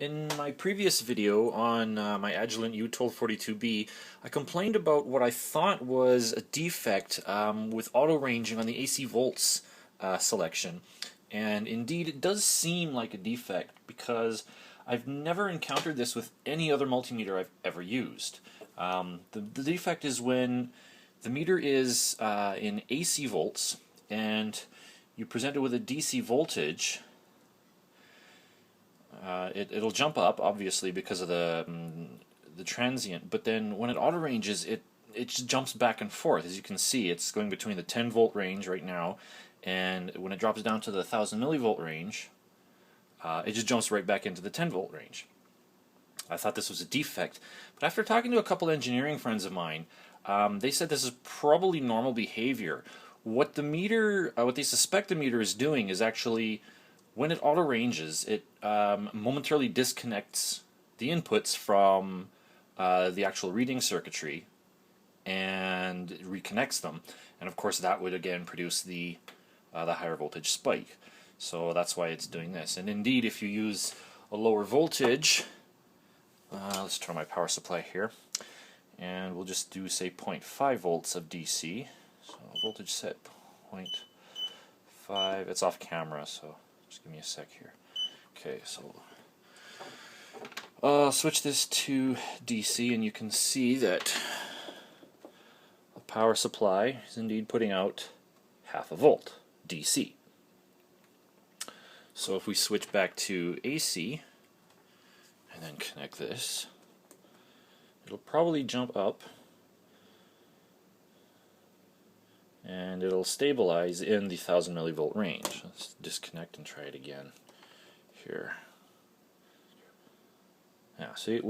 In my previous video on my Agilent U1242B, I complained about what I thought was a defect with auto-ranging on the AC volts selection. And indeed, it does seem like a defect because I've never encountered this with any other multimeter I've ever used. The defect is when the meter is in AC volts and you present it with a DC voltage. It'll jump up, obviously, because of the transient, but then when it auto ranges, it just jumps back and forth. As you can see, it's going between the 10 volt range right now, and when it drops down to the 1000 millivolt range, it just jumps right back into the 10 volt range. I thought this was a defect, but after talking to a couple engineering friends of mine, they said this is probably normal behavior. What they suspect the meter is doing is actually, when it auto ranges, it momentarily disconnects the inputs from the actual reading circuitry and reconnects them, and of course that would again produce the higher voltage spike. So that's why it's doing this. And indeed, if you use a lower voltage, let's turn my power supply here, and we'll just do, say, 0.5 volts of DC. So voltage set 0.5. It's off camera, so just give me a sec here. Okay, so I'll switch this to DC, and you can see that the power supply is indeed putting out half a volt DC. So if we switch back to AC and then connect this, it'll probably jump up and it'll stabilize in the 1000 millivolt range. Let's disconnect and try it again here. Yeah, see,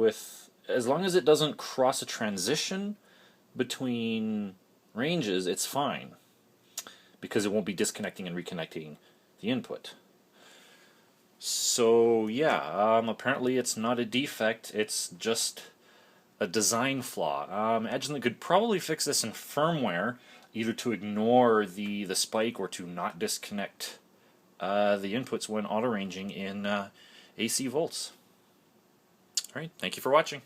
as long as it doesn't cross a transition between ranges, it's fine, because it won't be disconnecting and reconnecting the input. So yeah, apparently it's not a defect, it's just a design flaw. Agilent could probably fix this in firmware, either to ignore the spike or to not disconnect the inputs when auto-ranging in AC volts. Alright, thank you for watching.